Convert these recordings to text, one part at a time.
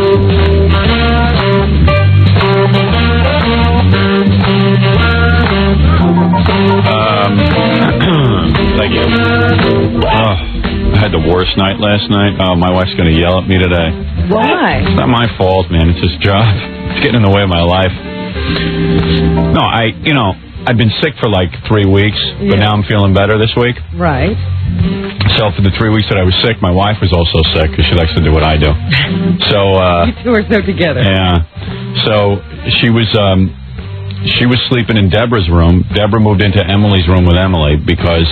Thank you. I had the worst night last night. My wife's going to yell at me today. Why? It's not my fault, man. It's his job. It's getting in the way of my life. No, I've been sick for like 3 weeks, but now I'm feeling better this week. Right. So for the 3 weeks that I was sick, my wife was also sick because she likes to do what I do. So you two are so together. Yeah. So she was sleeping in Deborah's room. Deborah moved into Emily's room with Emily because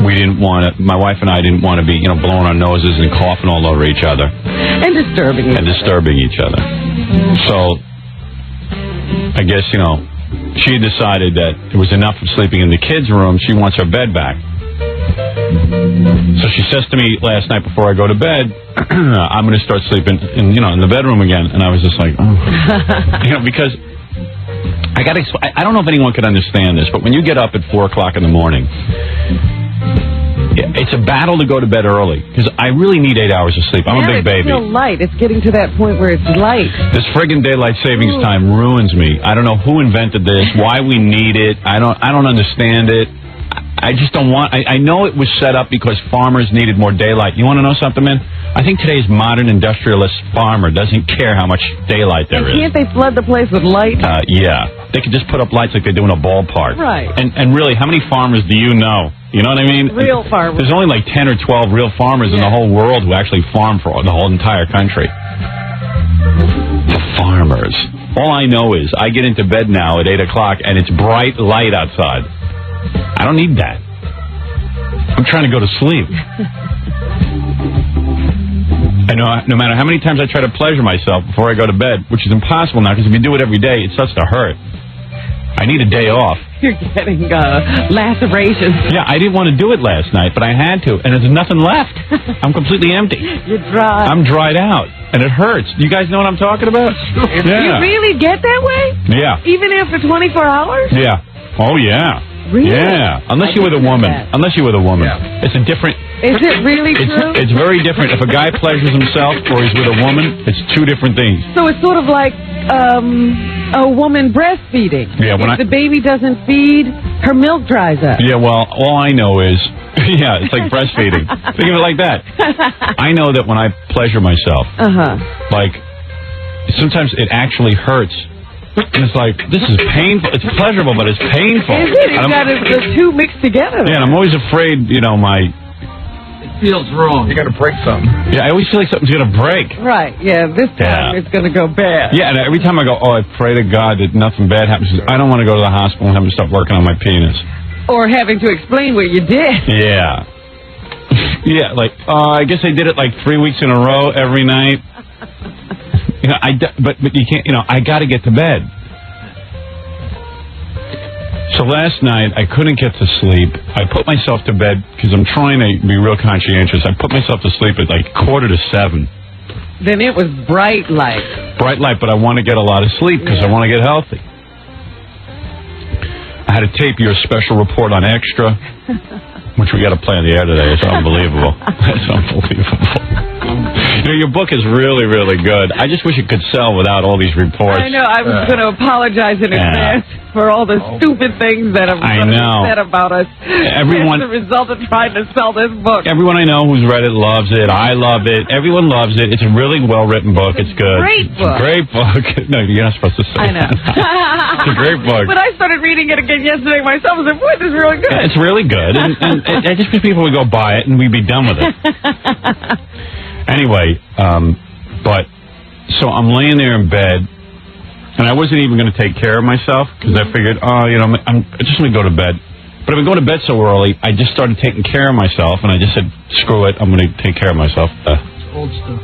we didn't want to. My wife and I didn't want to be, blowing our noses and coughing all over each other and disturbing each other. So I guess she decided that it was enough of sleeping in the kids' room. She wants her bed back. So she says to me last night before I go to bed, I'm going to start sleeping in the bedroom again. And I was just like, oh. Because I don't know if anyone could understand this, but when you get up at 4 o'clock in the morning, it's a battle to go to bed early because I really need 8 hours of sleep. I'm a big baby. It's still light. It's getting to that point where it's light. This friggin' daylight savings time ruins me. I don't know who invented this, why we need it. I don't understand it. I just don't want... I know it was set up because farmers needed more daylight. You want to know something, man? I think today's modern industrialist farmer doesn't care how much daylight there is. Can't they flood the place with light? Yeah. They could just put up lights like they do in a ballpark. Right. And really, how many farmers do you know? You know what I mean? Real farmers. There's only like 10 or 12 real farmers in the whole world who actually farm for the whole entire country. The farmers. All I know is I get into bed now at 8 o'clock and it's bright light outside. I don't need that. I'm trying to go to sleep. I know, no matter how many times I try to pleasure myself before I go to bed, which is impossible now because if you do it every day, it starts to hurt. I need a day off. You're getting lacerations. Yeah, I didn't want to do it last night, but I had to, and there's nothing left. I'm completely empty. You're dry. I'm dried out, and it hurts. You guys know what I'm talking about? Yeah. You really get that way? Yeah. Even after 24 hours? Yeah. Oh, yeah. Really? Yeah. Unless you're with a woman. Unless you're with a woman. Yeah. It's a different... Is it really true? It's very different. If a guy pleasures himself or he's with a woman, it's two different things. So it's sort of like a woman breastfeeding. Yeah, if the baby doesn't feed, her milk dries up. Yeah, well, all I know is, it's like breastfeeding. Think of it like that. I know that when I pleasure myself, like, sometimes it actually hurts. And it's like, this is painful. It's pleasurable, but it's painful. Is it? It's got the two mixed together. Yeah, and I'm always afraid, feels wrong. You're going to break something. Yeah, I always feel like something's going to break. Right, yeah, this time it's going to go bad. Yeah, and every time I go, I pray to God that nothing bad happens. I don't want to go to the hospital and have to start working on my penis. Or having to explain what you did. Yeah. Yeah, like, I guess I did it like 3 weeks in a row every night. But you can't, I got to get to bed. So last night, I couldn't get to sleep. I put myself to bed because I'm trying to be real conscientious. I put myself to sleep at like 6:45. Then it was bright light. Bright light, but I want to get a lot of sleep because I want to get healthy. I had to tape your special report on Extra, which we got to play on the air today. It's unbelievable. It's unbelievable. Your book is really, really good. I just wish it could sell without all these reports. I know. I was going to apologize in advance for all the stupid things that have been said about us. Everyone, as a result of trying to sell this book. Everyone I know who's read it loves it. I love it. Everyone loves it. It's a really well-written book. It's good. Great book. It's a great book. No, you're not supposed to say I know. It's a great book. But I started reading it again yesterday myself. I said, boy, this is really good. Yeah, it's really good. And I just wish people would go buy it and we'd be done with it. Anyway, so I'm laying there in bed, and I wasn't even going to take care of myself, because I figured, I'm just going to go to bed. But I've been going to bed so early, I just started taking care of myself, and I just said, screw it, I'm going to take care of myself. Old stuff.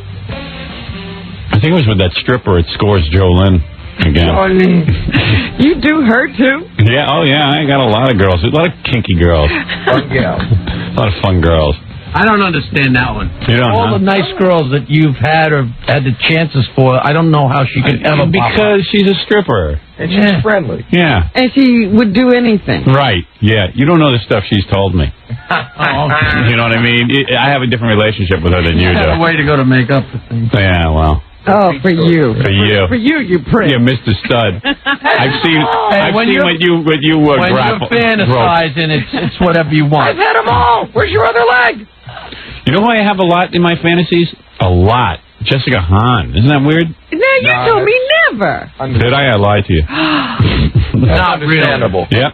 I think it was with that stripper at Scores, Jolene, again. You do her, too? Yeah, I got a lot of girls, a lot of kinky girls. Fun girls. A lot of fun girls. I don't understand that one. You don't, all the nice girls that you've had or had the chances for, I don't know how she could ever because she's a stripper. And she's friendly. Yeah. And she would do anything. Right, yeah. You don't know the stuff she's told me. You know what I mean? I have a different relationship with her than you do. That's a way to go to make up for things. Yeah, well, Oh, for you. For you. For you, you prick. Yeah, Mr. Stud. I've seen what you when grapple. you're fantasizing, it's whatever you want. I've had them all. Where's your other leg? You know who I have a lot in my fantasies? A lot. Jessica Hahn. Isn't that weird? No, you told me never. Did I? I lied to you. Not understandable. Yep.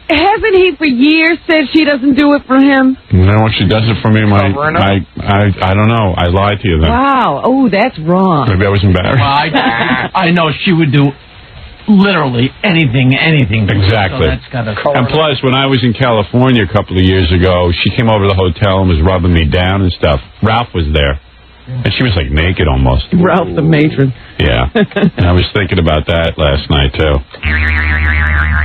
Hasn't he for years said she doesn't do it for him? You know what? She does it for me. I don't know. I lied to you then. Wow. Oh, that's wrong. Maybe I was embarrassed. Well, I know she would do literally anything. Exactly. So that's gotta... And plus, when I was in California a couple of years ago, she came over to the hotel and was rubbing me down and stuff. Ralph was there. And she was like naked almost. Ralph the matron. Yeah. And I was thinking about that last night, too.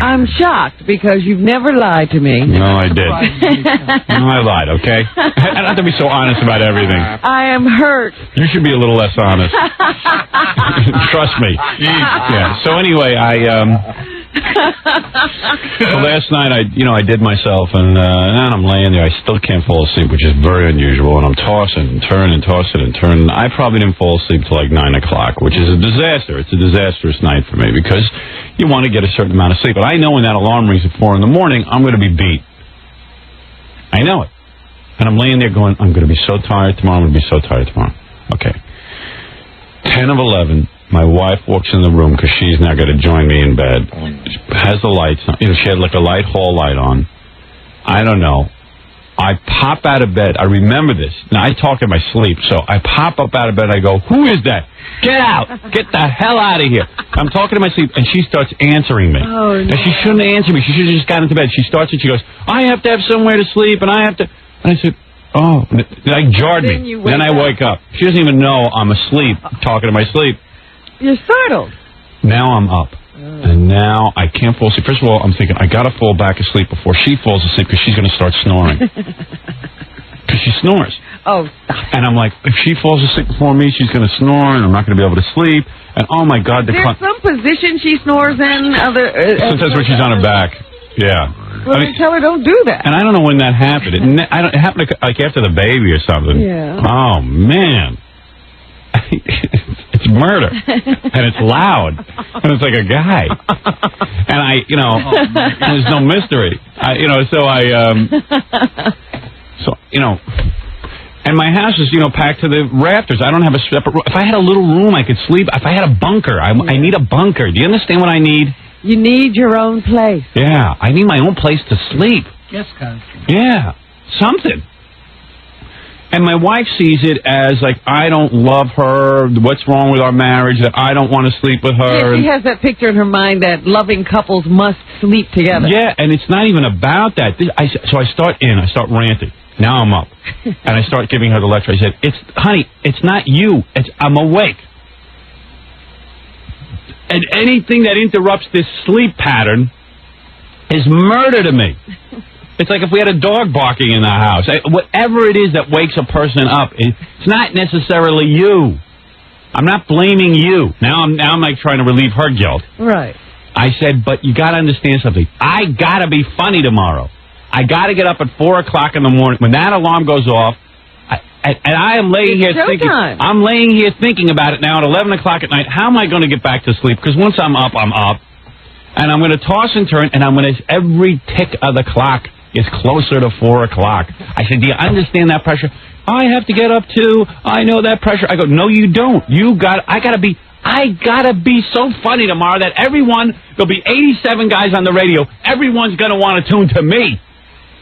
I'm shocked because you've never lied to me. No, I did. No, I lied, okay? I don't have to be so honest about everything. I am hurt. You should be a little less honest. Trust me. Yeah. So anyway, so last night I did myself, and I'm laying there. I still can't fall asleep, which is very unusual. And I'm tossing and turning, tossing and turning. I probably didn't fall asleep till like 9 o'clock, which is a disaster. It's a disastrous night for me because you want to get a certain amount of sleep. But I know when that alarm rings at 4 in the morning, I'm going to be beat. I know it. And I'm laying there going, I'm going to be so tired tomorrow. I'm going to be so tired tomorrow. Okay. 10 of 11. My wife walks in the room because she's now going to join me in bed. She has the lights on. You know, she had like a light hall light on. I don't know. I pop out of bed. I remember this. Now, I talk in my sleep, so I pop up out of bed. I go, who is that? Get out. Get the hell out of here. I'm talking in my sleep, and she starts answering me. Oh, no. And she shouldn't answer me. She should have just got into bed. She starts and she goes, I have to have somewhere to sleep, and I have to... And I said... Oh, that jarred me. Then I wake up. She doesn't even know I'm asleep, talking in my sleep. You're startled. Now I'm up. And now I can't fall asleep. First of all, I'm thinking, I got to fall back asleep before she falls asleep because she's going to start snoring. Because she snores. Oh, stop. And I'm like, if she falls asleep before me, she's going to snore, and I'm not going to be able to sleep. And oh, my God. There's some position she snores in. Sometimes when she's on her back. Yeah. Well, tell her don't do that. And I don't know when that happened. It happened like after the baby or something. Yeah. Oh, man. It's murder. And it's loud. And it's like a guy. And there's no mystery. And my house is, packed to the rafters. I don't have a separate room. If I had a little room, I could sleep. If I had a bunker, I need a bunker. Do you understand what I need? You need your own place. Yeah, I need my own place to sleep. Yes, guys. Yeah, something. And my wife sees it as like, I don't love her, what's wrong with our marriage, that I don't want to sleep with her. Yeah, she has that picture in her mind that loving couples must sleep together. Yeah, and it's not even about that. So I start ranting. Now I'm up. And I start giving her the lecture. I said, honey, it's not you. I'm awake. And anything that interrupts this sleep pattern is murder to me. It's like if we had a dog barking in the house. Whatever it is that wakes a person up, it's not necessarily you. I'm not blaming you. Now I'm like trying to relieve her guilt. Right. I said, but you got to understand something. I got to be funny tomorrow. I got to get up at 4 o'clock in the morning. When that alarm goes off, and I am laying here thinking. I'm laying here thinking about it now at 11 o'clock at night. How am I going to get back to sleep? Because once I'm up, and I'm going to toss and turn, and every tick of the clock is closer to 4 o'clock. I said, do you understand that pressure? I have to get up too. I know that pressure. I go, no, you don't. I gotta be so funny tomorrow that there'll be 87 guys on the radio. Everyone's gonna want to tune to me.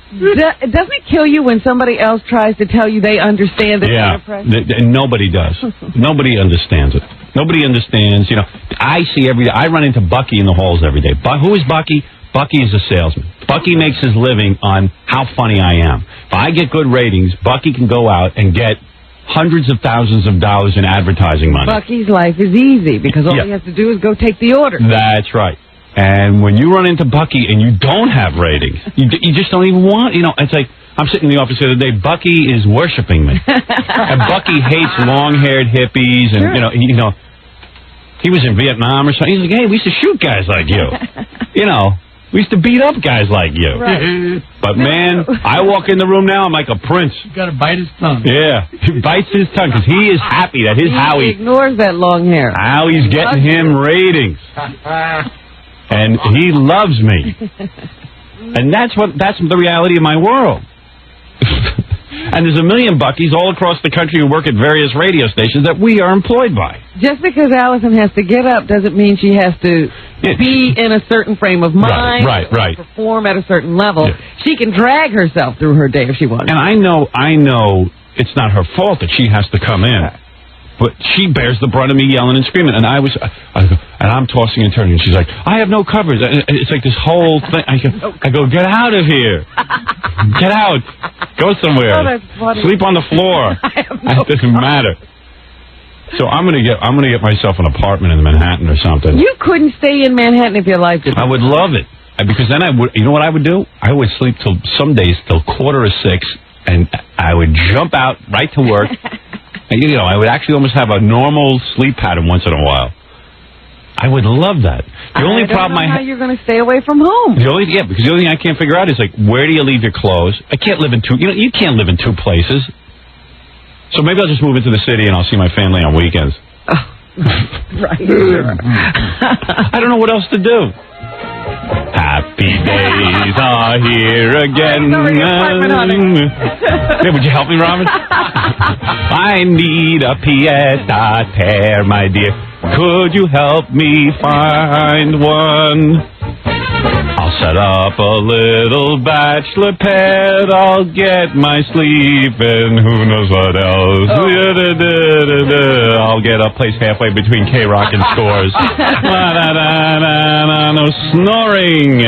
Doesn't it kill you when somebody else tries to tell you they understand the kind of pressure? Nobody does. Nobody understands it. Nobody understands. I run into Bucky in the halls every day. Who is Bucky? Bucky is a salesman. Bucky makes his living on how funny I am. If I get good ratings, Bucky can go out and get hundreds of thousands of dollars in advertising money. Bucky's life is easy because all he has to do is go take the order. That's right. And when you run into Bucky and you don't have ratings, you just don't even want, it's like, I'm sitting in the office the other day, Bucky is worshiping me. And Bucky hates long-haired hippies and, he was in Vietnam or something. He's like, hey, we used to shoot guys like you. We used to beat up guys like you. Right. But, man, I walk in the room now, I'm like a prince. You got to bite his tongue. Yeah, he bites his tongue because he is happy that his He Howie... ignores that long hair. Howie's getting him ratings. And he loves me. And that's the reality of my world. And there's a million Buckies all across the country who work at various radio stations that we are employed by. Just because Alison has to get up doesn't mean she has to be in a certain frame of mind. Right. Or perform at a certain level. Yeah. She can drag herself through her day if she wants. And I know it's not her fault that she has to come in. But she bears the brunt of me yelling and screaming. And and I'm tossing and turning. And she's like, I have no coverage. It's like this whole thing. I go, get out of here. Get out. Go somewhere. Oh, that's funny. Sleep on the floor. It doesn't matter. So I'm gonna get myself an apartment in Manhattan or something. You couldn't stay in Manhattan if your life didn't. I would love it. Because then I would, you know what I would do? I would sleep some days till 5:45, and I would jump out right to work. And, I would actually almost have a normal sleep pattern once in a while. I would love that. The only problem I have... how you're going to stay away from home. Because the only thing I can't figure out is, like, where do you leave your clothes? I can't live in two... You can't live in two places. So maybe I'll just move into the city and I'll see my family on weekends. Right. Sure. I don't know what else to do. Happy days are here again. Hey, would you help me, Robin? I need a pied-à-terre, my dear. Could you help me find one? I'll set up a little bachelor pad. I'll get my sleep and who knows what else. I'll get a place halfway between K-Rock and Stores. No snoring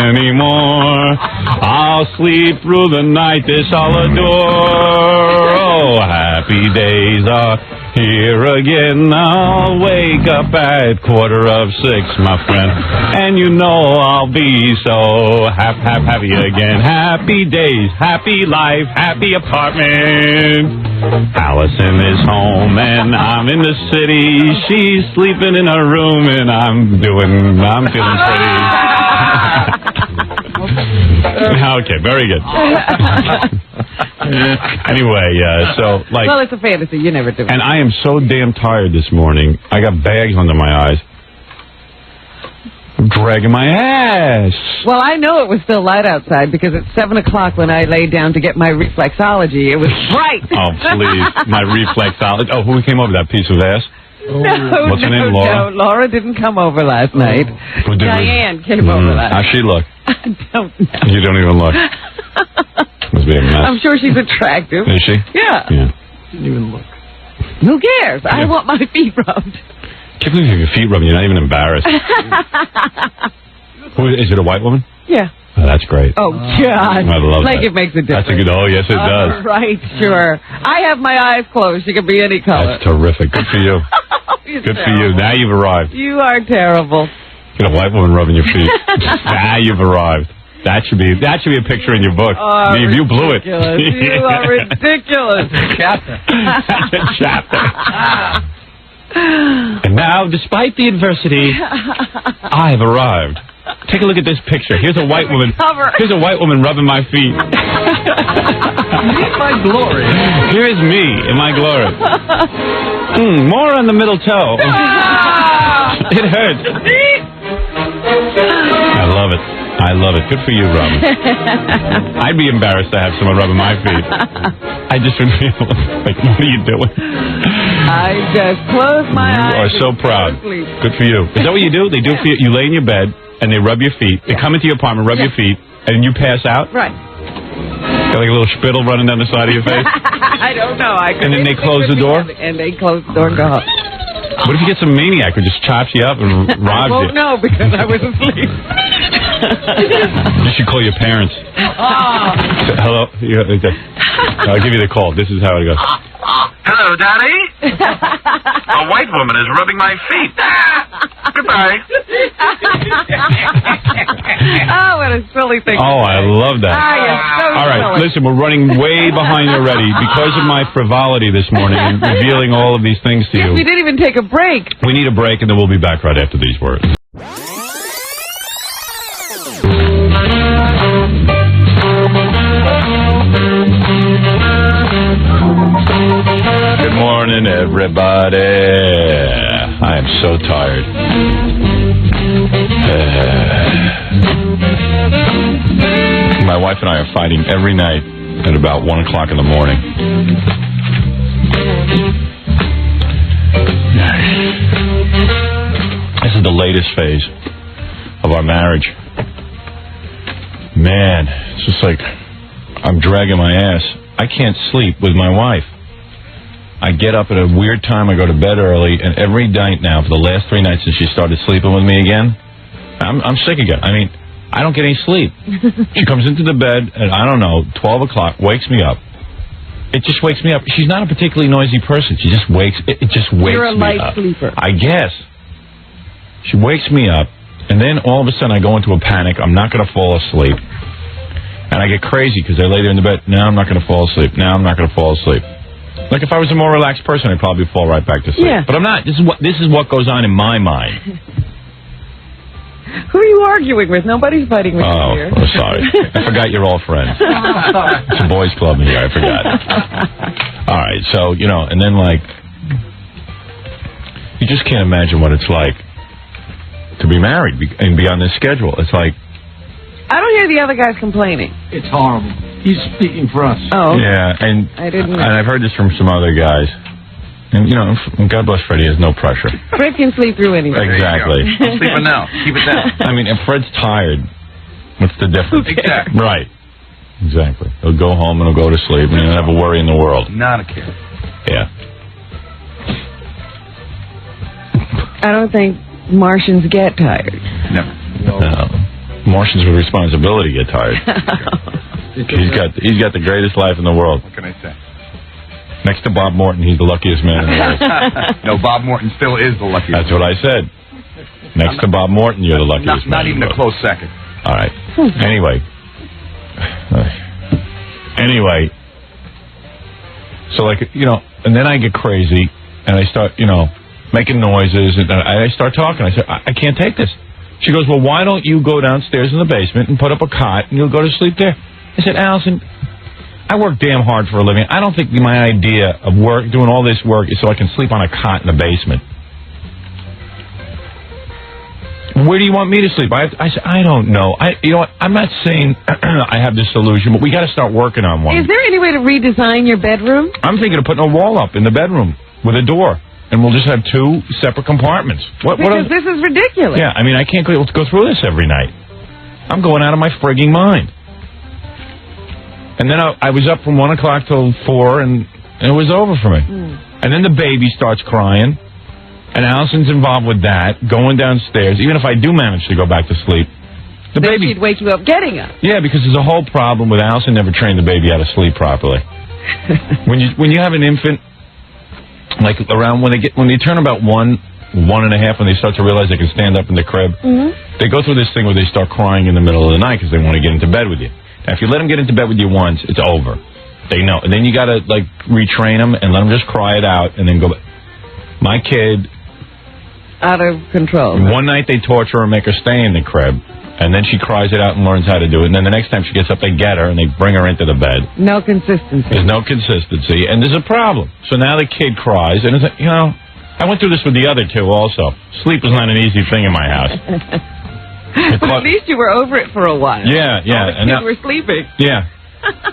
anymore. I'll sleep through the night, this I'll adore. Oh, happy days are here again. I'll wake up at 5:45, my friend, and I'll be so happy again. Happy days, happy life, happy apartment. Alison is home and I'm in the city. She's sleeping in her room and I'm feeling pretty. Okay, very good. Anyway, so like... Well, it's a fantasy. You never do it. And I am so damn tired this morning. I got bags under my eyes. I'm dragging my ass. Well, I know it was still light outside because at 7 o'clock when I laid down to get my reflexology, it was bright. Oh, please. My reflexology. Oh, who came over, that piece of ass? What's her name, Laura? No, Laura didn't come over last night. Diane came over last night. How'd she look? I don't know. You don't even look. Must be a mess. I'm sure she's attractive. Is she? Yeah. Didn't even look. Who cares? I want my feet rubbed. I can't believe your feet rubbing. You're not even embarrassed. Is it a white woman? Yeah. Oh, that's great. Oh, God. I love that. It makes a difference. That's a good... Oh, yes, it does. Right, sure. I have my eyes closed. You can be any color. That's terrific. Good for you. Good for you. Now you've arrived. You are terrible. Get a white woman rubbing your feet. Now you've arrived. That should be a picture in your book. Oh, you blew it. You are ridiculous. Chapter. Chapter. And now, despite the adversity, I have arrived. Take a look at this picture. Here's a white woman. Here's a white woman rubbing my feet. My glory. Here's me in my glory. More on the middle toe. It hurts. I love it. I love it. Good for you, Robin. I'd be embarrassed to have someone rubbing my feet. I just would feel like, what are you doing? I just close my eyes. You are so proud. Good for you. Is that what you do? They do for you. You lay in your bed and they rub your feet. They come into your apartment, rub your feet, and you pass out? Right. Got like a little spittle running down the side of your face? I don't know. And then they close the door? And they close the door and go home. What if you get some maniac who just chops you up and robs you? I won't know because I was asleep. You should call your parents. Hello? I'll give you the call. This is how it goes. Hello, Daddy. A white woman is rubbing my feet. Goodbye. Oh, what a silly thing. Oh, I love that. All right, listen, we're running way behind already because of my frivolity this morning and revealing all of these things to you. We didn't even take a break. We need a break, and then we'll be back right after these words. morning, everybody. I am so tired. My wife and I are fighting every night at about 1 o'clock in the morning. This is the latest phase of our marriage. Man, it's just like I'm dragging my ass. I can't sleep with my wife. I get up at a weird time, I go to bed early, and every night now, for the last 3 nights since she started sleeping with me again, I'm sick again. I mean, I don't get any sleep. She comes into the bed at, I don't know, 12 o'clock, wakes me up. It just wakes me up. She's not a particularly noisy person. She just wakes, it just wakes me up. You're a light sleeper. I guess. She wakes me up, and then all of a sudden I go into a panic. I'm not going to fall asleep. And I get crazy because I lay there in the bed. Now I'm not going to fall asleep. Now I'm not going to fall asleep. Like if I was a more relaxed person, I'd probably fall right back to sleep. Yeah. But I'm not. This is what goes on in my mind. Who are you arguing with? Nobody's fighting with you here. Oh, sorry. I forgot you're all friends. It's a boys' club here. I forgot. All right. So, you know, and then, like, you just can't imagine what it's like to be married and be on this schedule. It's like... I don't hear the other guys complaining. It's horrible. He's speaking for us. Oh. Yeah, and I've heard this from some other guys. And, you know, God bless Freddie, he has no pressure. Fred can sleep through anything. Exactly. I'm sleeping now. Keep it down. I mean, if Fred's tired, what's the difference? Exactly. Right. Exactly. He'll go home and he'll go to sleep and he'll have a worry in the world. Not a care. Yeah. I don't think Martians get tired. Never. No. Martians with responsibility get tired. He's got the greatest life in the world. What can I say? Next to Bob Morton, he's the luckiest man in the world. No, Bob Morton still is the luckiest. That's what I said. Next to Bob Morton, you're the luckiest man. Not even a close second. All right. Anyway. So, like, you know, and then I get crazy, and I start, you know, making noises, and I start talking. I said, I can't take this. She goes, well, why don't you go downstairs in the basement and put up a cot, and you'll go to sleep there? I said, Alison, I work damn hard for a living. I don't think my idea of doing all this work is so I can sleep on a cot in the basement. Where do you want me to sleep? I said, I don't know. You know what? I'm not saying I have this solution, but we got to start working on one. Is there any way to redesign your bedroom? I'm thinking of putting a wall up in the bedroom with a door, and we'll just have 2 separate compartments. Because this is ridiculous. Yeah, I mean, I can't go through this every night. I'm going out of my frigging mind. And then I was up from 1 o'clock till 4, and it was over for me. And then the baby starts crying, and Allison's involved with that, going downstairs. Even if I do manage to go back to sleep, the then baby... she'd wake you up getting up. Yeah, because there's a whole problem with Allison never trained the baby how to sleep properly. When you have an infant, like around when they turn about 1, 1.5, when they start to realize they can stand up in the crib, they go through this thing where they start crying in the middle of the night because they want to get into bed with you. Now, if you let them get into bed with you once, it's over. They know. And then you got to, like, retrain them and let them just cry it out and then go back. My kid... Out of control. One night they torture her and make her stay in the crib. And then she cries it out and learns how to do it. And then the next time she gets up, they get her and they bring her into the bed. No consistency. There's no consistency. And there's a problem. So now the kid cries. And it's like, you know, I went through this with the other 2 also. Sleep was not an easy thing in my house. But at least you were over it for a while. Yeah, yeah. All the kids were sleeping. Yeah.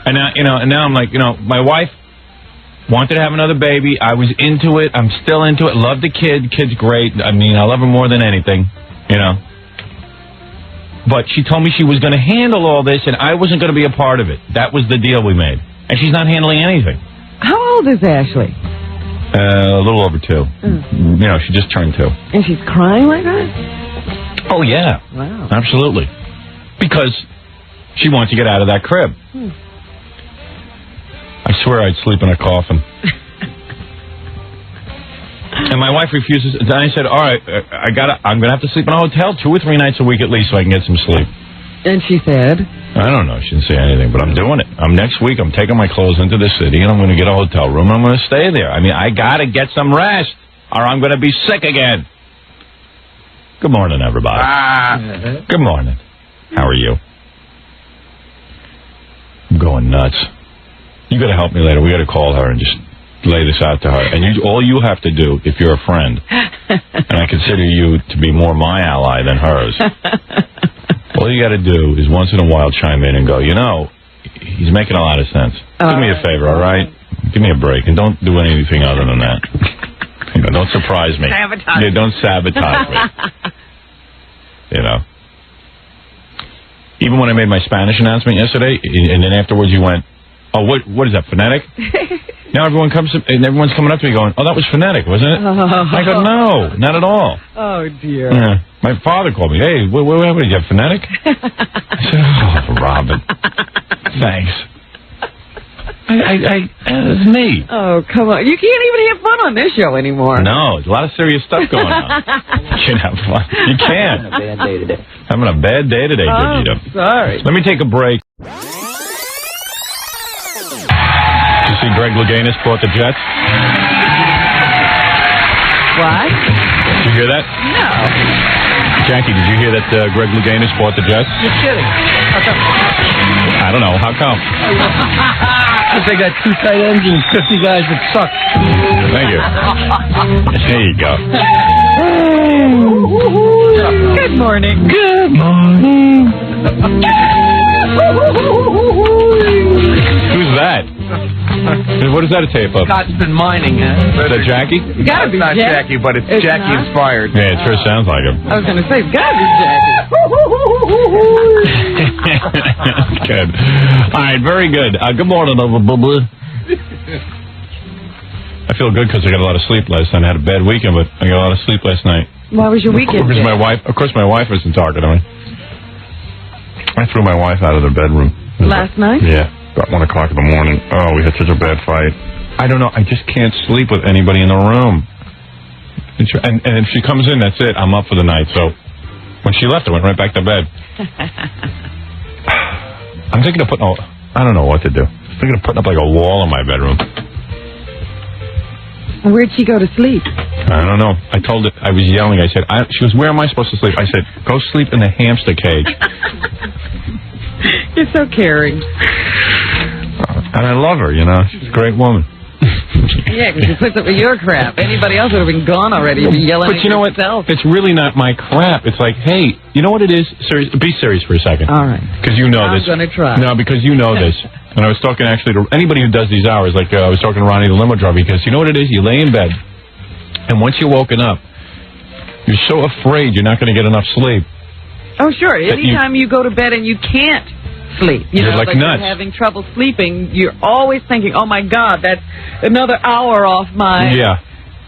And now, you know, and now I'm like, you know, my wife wanted to have another baby. I was into it. I'm still into it. Love the kid. Kid's great. I mean, I love her more than anything, you know. But she told me she was going to handle all this, and I wasn't going to be a part of it. That was the deal we made. And she's not handling anything. How old is Ashley? A little over 2. You know, she just turned 2. And she's crying like that? Oh, yeah. Wow. Absolutely. Because she wants to get out of that crib. I swear I'd sleep in a coffin. And my wife refuses. And I said, all right, I'm going to have to sleep in a hotel 2 or 3 nights a week at least so I can get some sleep. And she said? I don't know. She didn't say anything, but I'm doing it. Next week, I'm taking my clothes into the city, and I'm going to get a hotel room, and I'm going to stay there. I mean, I got to get some rest, or I'm going to be sick again. Good morning, everybody. Good morning. How are you? I'm going nuts. You got to help me later. We got to call her and just lay this out to her. And all you have to do, if you're a friend, and I consider you to be more my ally than hers, all you got to do is once in a while chime in and go, you know, he's making a lot of sense. Do me a favor, all right? Give me a break, and don't do anything other than that. You know, don't surprise me. Sabotage. Yeah, don't sabotage me. You know. Even when I made my Spanish announcement yesterday, and then afterwards you went, oh, what is that, phonetic? Now everyone's coming up to me going, oh, that was phonetic, wasn't it? I go, no, not at all. Oh, dear. Yeah. My father called me, hey, what did you have, phonetic? I said, oh, Robin, thanks. It's me. Oh, come on. You can't even have fun on this show anymore. No, there's a lot of serious stuff going on. You can have fun. You can. Having a bad day today. Having a bad day today, Brigitte. Sorry. Let me take a break. Did you see Greg Louganis bought the Jets? What? Did you hear that? No. Jackie, did you hear that Greg Louganis bought the Jets? You're kidding. How come? I don't know. How come? They got 2 tight ends and 50 guys that suck. Thank you. There you go. Good morning. Good morning. Who's that? What is that a tape of? Scott's been mining, huh? Is that Jackie? It's gotta be Jackie, but it's Jackie not? inspired. Yeah, it sure sounds like him. I was going to say, it's gotta be Jackie. Good. All right, very good. Good morning, I feel good because I got a lot of sleep last night. I had a bad weekend, but I got a lot of sleep last night. Why was your weekend? Because of course, my wife wasn't talking to me. I threw my wife out of the bedroom. Last night? Yeah, about 1 o'clock in the morning. Oh, we had such a bad fight. I don't know. I just can't sleep with anybody in the room. And if she comes in, that's it. I'm up for the night. So when she left, I went right back to bed. I'm thinking of I don't know what to do. I'm thinking of putting up like a wall in my bedroom. Where'd she go to sleep? I don't know. I told her, I was yelling. I said, she goes, where am I supposed to sleep? I said, go sleep in the hamster cage. You're so caring. And I love her, you know. She's a great woman. Yeah, because she puts up with your crap. Anybody else would have been gone already. You'd be yelling but you know yourself. what? It's really not my crap. It's like, hey, you know what it is? Be serious for a second. All right. Because you know this. I'm going to try. No, because you know this. And I was talking actually to anybody who does these hours, like I was talking to Ronnie the limo driver, because you know what it is? You lay in bed, and once you're woken up, you're so afraid you're not going to get enough sleep. Oh, sure. Anytime you go to bed and you can't sleep, you're like nuts. You're having trouble sleeping, you're always thinking, oh, my God, that's another hour off my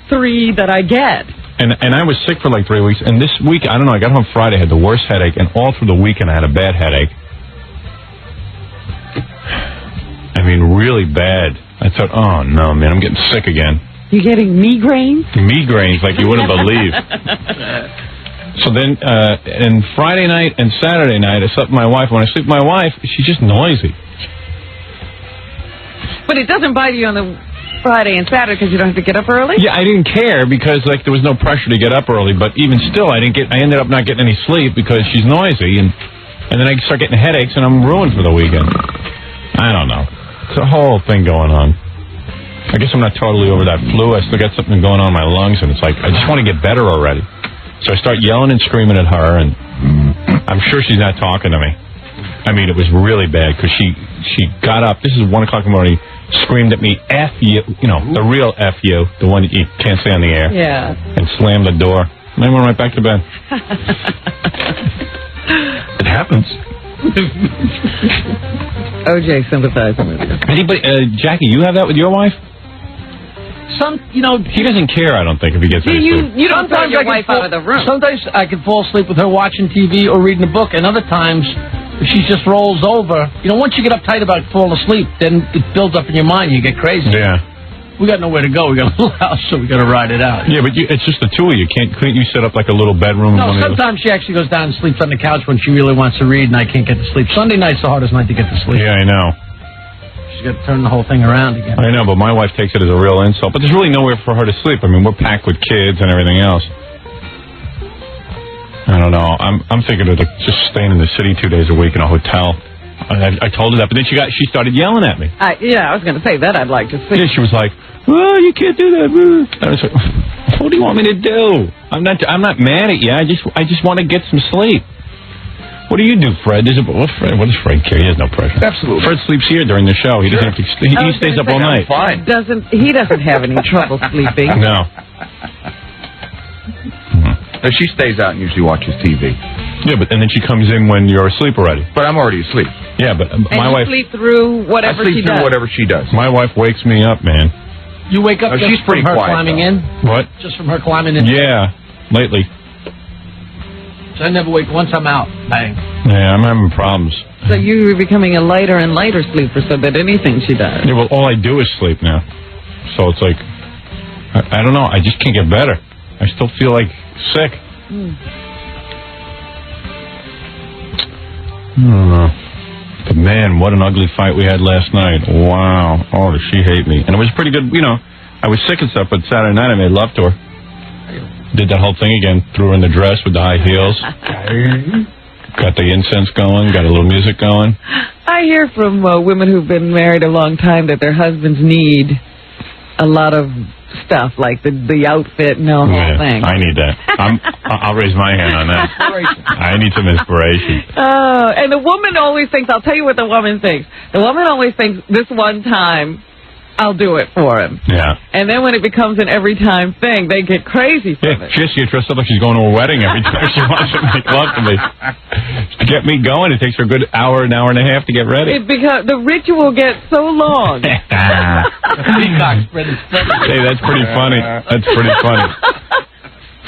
3 that I get. And I was sick for like 3 weeks, and this week, I don't know, I got home Friday, I had the worst headache, and all through the weekend I had a bad headache. I mean, really bad. I thought, oh, no, man, I'm getting sick again. You're getting migraines? Migraines like you wouldn't believe. So then, and Friday night and Saturday night, I slept with my wife. When I sleep with my wife, she's just noisy. But it doesn't bite you on the Friday and Saturday because you don't have to get up early? Yeah, I didn't care because, like, there was no pressure to get up early. But even still, I ended up not getting any sleep because she's noisy. And then I start getting headaches, and I'm ruined for the weekend. I don't know. It's a whole thing going on. I guess I'm not totally over that flu. I still got something going on in my lungs, and it's like, I just want to get better already. So I start yelling and screaming at her, and I'm sure she's not talking to me. I mean, it was really bad, because she got up, this is 1 o'clock in the morning, screamed at me, F you, you know, the real F you, the one that you can't say on the air. Yeah. And slammed the door. And I went right back to bed. It happens. OJ sympathizing with you. Anybody, Jackie, you have that with your wife? He doesn't care, I don't think, if he gets any sleep. You don't throw your wife out of the room. Sometimes I can fall asleep with her watching TV or reading a book, and other times she just rolls over. Once you get uptight about falling asleep, then it builds up in your mind. You get crazy. Yeah. We got nowhere to go. We got a little house, so we got to ride it out. Yeah, but it's just the two of you. Couldn't you set up like a little bedroom? No, sometimes she actually goes down and sleeps on the couch when she really wants to read, and I can't get to sleep. Sunday night's the hardest night to get to sleep. Yeah, I know. She's got to turn the whole thing around again. I know, but my wife takes it as a real insult. But there's really nowhere for her to sleep. I mean, we're packed with kids and everything else. I don't know. I'm thinking of just staying in the city 2 days a week in a hotel. I told her that, but then she started yelling at me. I was going to say that I'd like to see. Yeah, she was like, "Oh, you can't do that." I was like, "What do you want me to do? I'm not mad at you. I just want to get some sleep." What do you do, Fred? What does Fred care? He has no pressure. Absolutely. Fred sleeps here during the show. He doesn't have to. He stays up all night. Fine. He doesn't have any trouble sleeping. No. No, she stays out and usually watches TV. Yeah, but and then she comes in when you're asleep already. But I'm already asleep. Yeah, but my wife sleep through whatever she does. whatever she does. My wife wakes me up, man. You wake up just she's pretty from her quiet, climbing though. in? What? Just from her climbing in? Yeah, lately. So I never wake. Once I'm out, bang. Yeah, I'm having problems. So you're becoming a lighter and lighter sleeper, so that anything she does. Yeah, well, all I do is sleep now. So it's like, I don't know. I just can't get better. I still feel like sick. I don't know. But man, what an ugly fight we had last night. Wow. Oh, does she hate me? And it was pretty good, you know. I was sick and stuff, but Saturday night I made love to her. Did that whole thing again. Threw her in the dress with the high heels. Got the incense going. Got a little music going. I hear from women who've been married a long time that their husbands need a lot of stuff, like the outfit and the whole thing. I need that. I'll raise my hand on that. I need some inspiration. And the woman always thinks, I'll tell you what the woman thinks. The woman always thinks, this one time, I'll do it for him. Yeah. And then when it becomes an every time thing, they get crazy from it. She has to get dressed up like she's going to a wedding every time she wants to make love to me. To get me going, it takes her a good hour and a half to get ready. The ritual gets so long. Hey, that's pretty funny. That's pretty funny.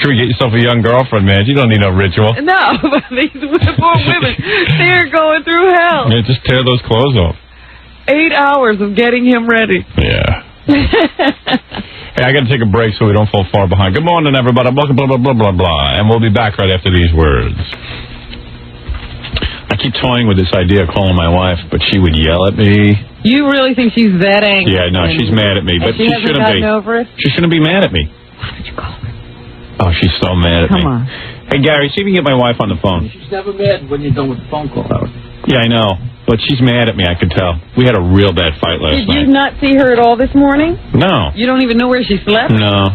Sure, get yourself a young girlfriend, man. You don't need no ritual. No, but these poor women, they're going through hell. Yeah, just tear those clothes off. 8 hours of getting him ready. Yeah. Hey, I got to take a break so we don't fall far behind. Good morning, everybody. Blah, blah, blah, blah, blah, blah. And we'll be back right after these words. I keep toying with this idea of calling my wife, but she would yell at me. You really think she's that angry? Yeah, no, she's mad at me, but she shouldn't be. Over it? She shouldn't be mad at me. Why did you call her? Oh, she's so mad at me. Come on. Hey, Gary, see if you can get my wife on the phone. She's never mad when you're done with the phone call, Howard. Yeah, I know. But she's mad at me, I could tell. We had a real bad fight last night. Did you not see her at all this morning? No. You don't even know where she slept? No.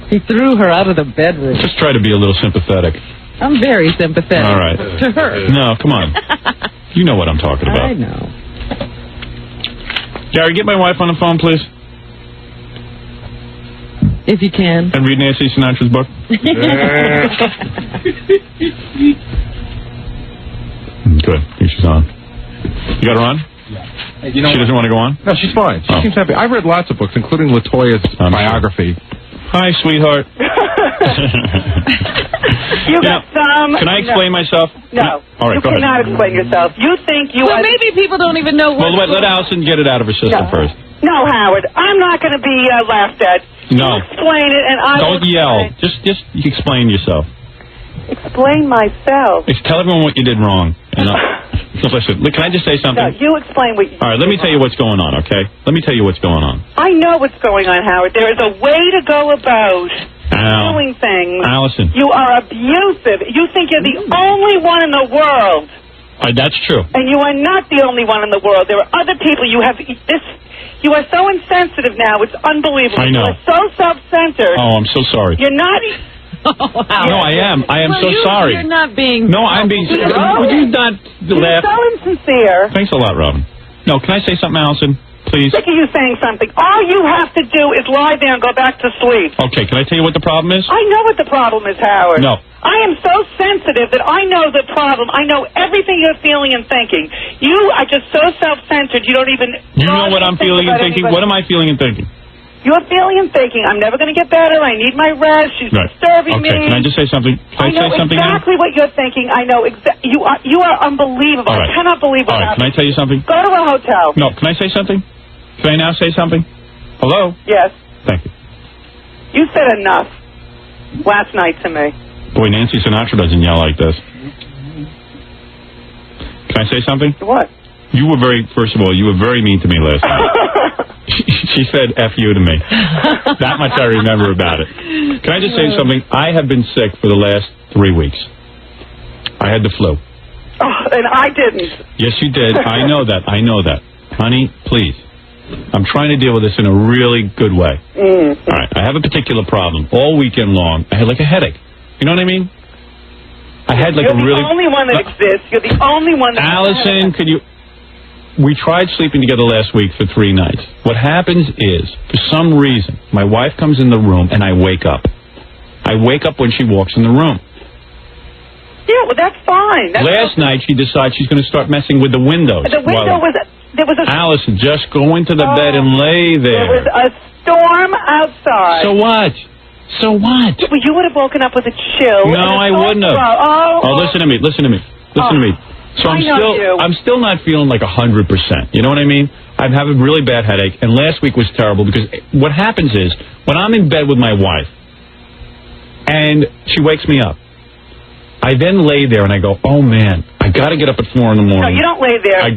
He threw her out of the bedroom. Just try to be a little sympathetic. I'm very sympathetic. All right. To her. No, come on. You know what I'm talking about. I know. Gary, get my wife on the phone, please. If you can. And read Nancy Sinatra's book. Good. Here she's on. You got her on? Yeah. You know she doesn't want to go on? No, she's fine. She seems happy. I've read lots of books, including LaToya's biography. Hi, sweetheart. You got some. Can I explain myself? No. All right, you go ahead. cannot explain yourself. You think you Well, maybe people don't even know what... Well, let Alison get it out of her system first. No, Howard. I'm not going to be laughed at. No. You explain it, and I Don't yell. Just explain yourself. Explain myself. Tell everyone what you did wrong. So listen, can I just say something? No, you explain what you did. All right, let me tell you what's going on, okay? Let me tell you what's going on. I know what's going on, Howard. There is a way to go about doing things. Allison. You are abusive. You think you're the only one in the world. That's true. And you are not the only one in the world. There are other people. You have this. You are so insensitive now. It's unbelievable. I know. You are so self-centered. Oh, I'm so sorry. You're not... No, I am. I am so sorry. You're not being... No, I'm being... Would you not laugh? You're so insincere. Thanks a lot, Robin. No, can I say something, Allison? Please? Sick of you saying something. All you have to do is lie there and go back to sleep. Okay, can I tell you what the problem is? I know what the problem is, Howard. No. I am so sensitive that I know the problem. I know everything you're feeling and thinking. You are just so self-centered, you don't even... You know what I'm feeling and thinking? What am I feeling and thinking? You're feeling and thinking, I'm never going to get better, I need my rest, she's disturbing me. Okay, can I just say something? Can I say something now? Exactly what you're thinking. I know you are unbelievable. All right. I cannot believe what happened. Can I tell you something? Go to a hotel. No, can I say something? Can I now say something? Hello? Yes. Thank you. You said enough last night to me. Boy, Nancy Sinatra doesn't yell like this. Can I say something? What? First of all, you were very mean to me last night. She said F you to me. That much I remember about it. Can I just say something? I have been sick for the last 3 weeks. I had the flu. And I didn't. Yes, you did. I know that. I know that. Honey, please. I'm trying to deal with this in a really good way. All right. I have a particular problem. All weekend long, I had like a headache. You know what I mean? I had like You're a really... the only one that exists. You're the only one that... Allison, could you... We tried sleeping together last week for 3 nights. What happens is, for some reason, my wife comes in the room and I wake up. I wake up when she walks in the room. Yeah, well, that's fine. Last night, she decides she's going to start messing with the windows. The window was... There was a... Allison, just go into the bed and lay there. There was a storm outside. So what? So what? Well, you would have woken up with a chill. No, I wouldn't have. Oh, listen to me. Listen to me. Listen to me. So I'm still not feeling like 100%. You know what I mean? I have a really bad headache, and last week was terrible because what happens is when I'm in bed with my wife and she wakes me up, I then lay there and I go, oh man, I got to get up at 4 in the morning. No, you don't lay there. I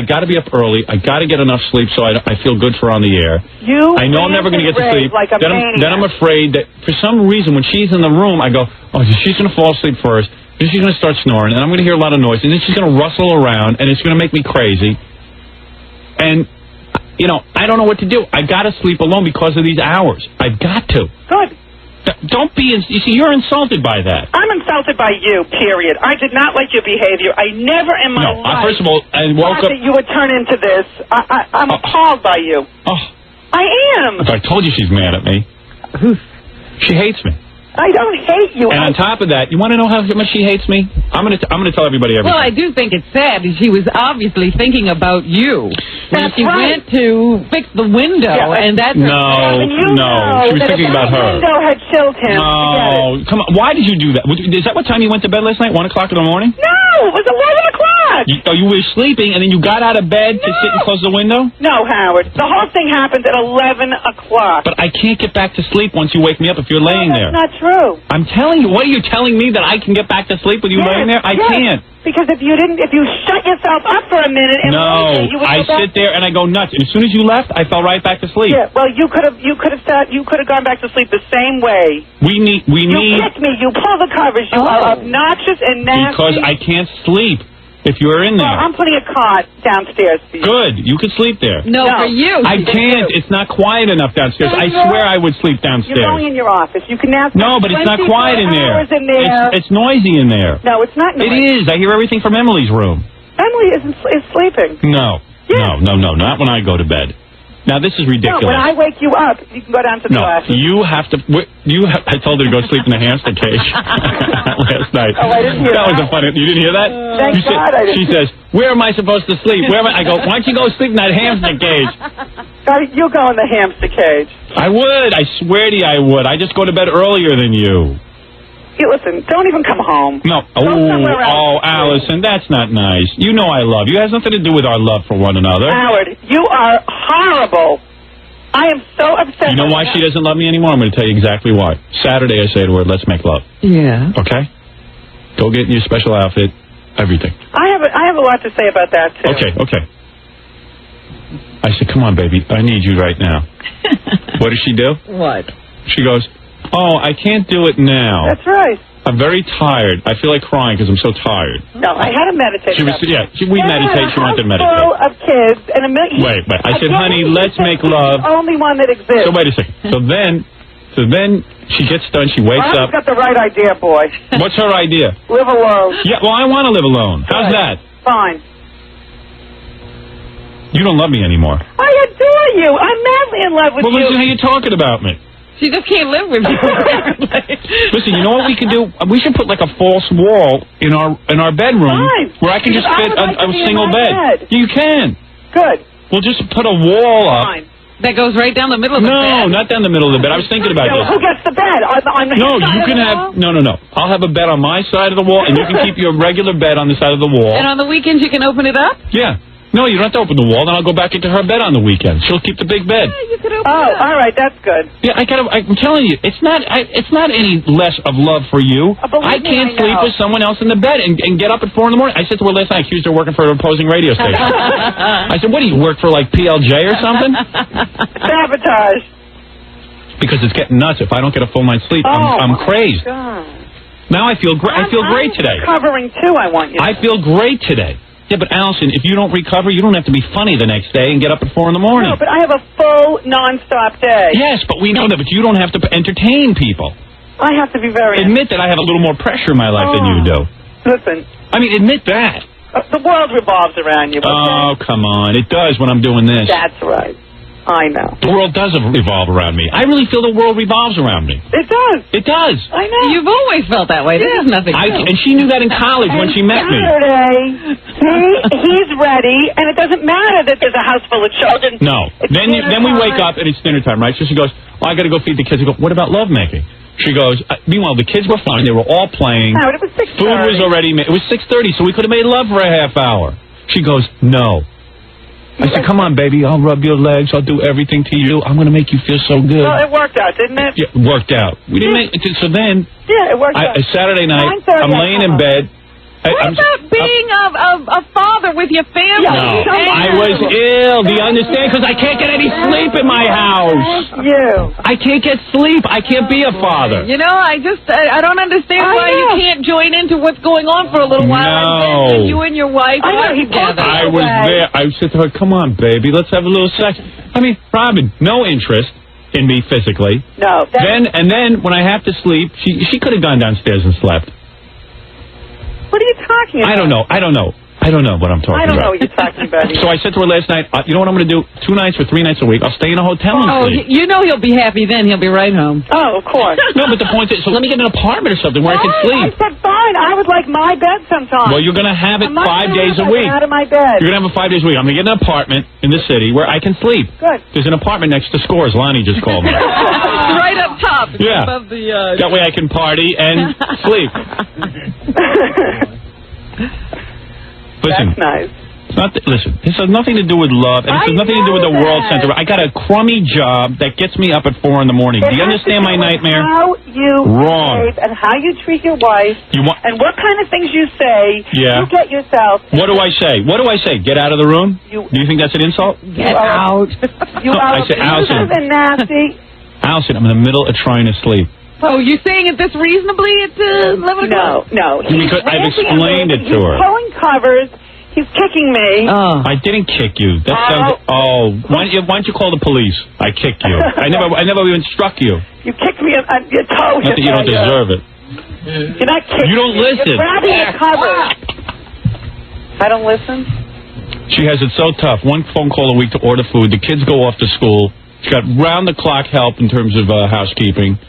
got to be up early. I got to get enough sleep so I feel good for on the air. I know I'm never going to get to sleep. Like then I'm afraid that for some reason when she's in the room, I go, oh, she's going to fall asleep first. Then she's going to start snoring, and I'm going to hear a lot of noise, and then she's going to rustle around, and it's going to make me crazy. And, you know, I don't know what to do. I got to sleep alone because of these hours. I've got to. Good. Don't be, you see, you're insulted by that. I'm insulted by you, period. I did not like your behavior. I never in my life... First of all, I woke up... that you would turn into this. I'm appalled by you. Oh. I am. I told you she's mad at me. She hates me. I don't hate you. And on top of that, you want to know how much she hates me? I'm going to tell everybody everything. Well, I do think it's sad. She was obviously thinking about you. That's she right. went to fix the window, and that's... No, she was thinking about her. The window had chilled him. No, come on. Why did you do that? Is that what time you went to bed last night? 1 o'clock in the morning? No, it was 11 o'clock. You were sleeping, and then you got out of bed to sit and close the window? No, Howard. The whole thing happened at 11 o'clock. But I can't get back to sleep once you wake me up if you're laying there. That's not true. I'm telling you. What are you telling me, that I can get back to sleep with you laying there? I can't. Because if you shut yourself up for a minute and you would I sit there and I go nuts. And as soon as you left, I fell right back to sleep. Yeah, well, you could have gone back to sleep the same way. You kicked me. You pull the covers. You are obnoxious and nasty. Because I can't sleep if you're in there. Well, I'm putting a cot downstairs for you. Good. You could sleep there. No, for you. I can't. It's not quiet enough downstairs. I swear I would sleep downstairs. You're going in your office. You can now... No, but it's not quiet in there. It's noisy in there. No, it's not noisy. It is. I hear everything from Emily's room. Emily is sleeping. No. Yeah. No, not when I go to bed. Now, this is ridiculous. No, when I wake you up, you can go down to the glass. You have to... I told her to go sleep in the hamster cage last night. Oh, I didn't hear that. That was a funny... You didn't hear that? Thank God I didn't. She says, where am I supposed to sleep? I go, why don't you go sleep in that hamster cage? You'll go in the hamster cage. I would. I swear to you I would. I just go to bed earlier than you. Listen, don't even come home. No. Allison, that's not nice. You know I love you. It has nothing to do with our love for one another. Howard, you are horrible. I am so upset. You know why she doesn't love me anymore? I'm going to tell you exactly why. Saturday I say to her, let's make love. Yeah. Okay? Go get in your special outfit, everything. I have a lot to say about that, too. Okay. I said, come on, baby. I need you right now. What does she do? What? She goes, oh, I can't do it now. That's right. I'm very tired. I feel like crying because I'm so tired. No, I had to meditate. We meditate. She wanted to meditate. Full of kids and a million. Wait. I said, honey, let's make love. The only one that exists. So wait a second. So then she gets done. She wakes up. I've got the right idea, boy. What's her idea? Live alone. Yeah, well, I want to live alone. How's that? Fine. You don't love me anymore. I adore you. I'm madly in love with you. Well, listen how you're talking about me. She just can't live with you. Listen, you know what we could do? We should put like a false wall in our bedroom where I can just fit a single bed. You can. Good. We'll just put a wall up. Fine. That goes right down the middle of the bed. No, not down the middle of the bed. I was thinking about this. Who gets the bed? No, you can have... No. I'll have a bed on my side of the wall, and you can keep your regular bed on the side of the wall. And on the weekends you can open it up? Yeah. No, you don't have to open the wall. Then I'll go back into her bed on the weekend. She'll keep the big bed. Yeah, you could open it up. All right, that's good. Yeah, I'm telling you, it's not any less of love for you. I can't sleep with someone else in the bed and get up at 4 in the morning. I said to her last night, I accused her of working for an opposing radio station. I said, what do you work for, like PLJ or something? Sabotage. Because it's getting nuts. If I don't get a full night's sleep, I'm crazed. God. Now I feel great. I feel great today. I'm recovering, too, I want you to I feel great today. Yeah, but Alison, if you don't recover, you don't have to be funny the next day and get up at 4 in the morning. No, but I have a full, non-stop day. Yes, but we know that. But you don't have to entertain people. I have to be very... Admit that I have a little more pressure in my life than you do. Listen. I mean, admit that. The world revolves around you. Okay? Oh, come on. It does when I'm doing this. That's right. I know. The world does revolve around me. I really feel the world revolves around me. It does. It does. I know. You've always felt that way. This is nothing new. And she knew that in college when she met me. Saturday, he's ready, and it doesn't matter that there's a house full of children. No. Then we wake up, and it's dinner time, right? So she goes, I got to go feed the kids. I go, what about lovemaking? She goes, meanwhile, the kids were fine. They were all playing. No, it was 6:30. Food was already made. It was 6:30, so we could have made love for a half hour. She goes, no. I said, come on, baby. I'll rub your legs. I'll do everything to you. I'm going to make you feel so good. Well, it worked out, didn't it? Yeah, it worked out. We didn't make it. So then, yeah, it worked out. Saturday night, 9:30, I'm laying in bed. What about being a father with your family? No, I was ill. Do you understand? Because I can't get any sleep in my house. I can't get sleep. I can't be a father. You know, I don't understand why you can't join into what's going on for a little while. No. And then you and your wife are together. I was there. I said to her, come on, baby, let's have a little sex. I mean, Robin, no interest in me physically. No. Then when I have to sleep, she could have gone downstairs and slept. What are you talking about? I don't know what I'm talking about. I don't know what you're talking about. So I said to her last night, you know what I'm going to do? 2 nights or 3 nights a week, I'll stay in a hotel and sleep. You know he'll be happy then. He'll be right home. Oh, of course. No, but the point is, so let me get an apartment or something where I can sleep. I said fine. I would like my bed sometimes. Well, you're going to have it 5 days a week. Out of my bed. You're going to have it 5 days a week. I'm going to get an apartment in the city where I can sleep. Good. There's an apartment next to Scores. Lonnie just called me. Right up top. Yeah. Above the, that way I can party and sleep. Listen. That's nice. Listen, this has nothing to do with love, and this has nothing to do with the World Center. I got a crummy job that gets me up at 4 in the morning. Do you understand my nightmare? How you behave and how you treat your wife, and what kind of things you say. Yeah. You get yourself. What do I say? What do I say? Get out of the room? Do you think that's an insult? Get out. You are I say, Alison. abusive and nasty. Alison, I'm in the middle of trying to sleep. Oh, you're saying it this reasonably at 11 o'clock? No. Because I've explained it to her. He's pulling covers. He's kicking me. I didn't kick you. That sounds. Why don't you call the police? I kicked you. I never even struck you. You kicked me on your toe. Not that you don't deserve it. You're not kicking. You don't listen. You're grabbing the covers. I don't listen. She has it so tough. 1 phone call a week to order food. The kids go off to school. She's got round-the-clock help in terms of housekeeping.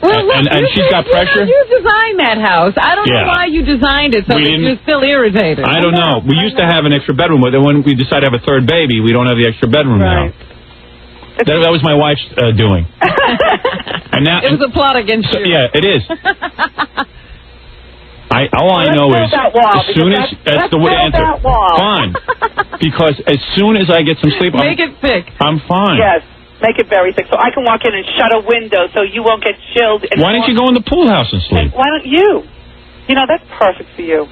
Well, look, and she's got pressure. You designed that house. I don't know why you designed it so that you're still irritated. I don't know. We used to have an extra bedroom, but then when we decided to have a third baby, we don't have the extra bedroom now. That was my wife's doing. And now it was a plot against you. Yeah, it is. All I know is as soon as that's the answer. Fine. Because as soon as I get some sleep, make it thick. I'm fine. Yes. Make it very thick so I can walk in and shut a window so you won't get chilled. Why don't you go in the pool house and sleep? Why don't you? You know, that's perfect for you.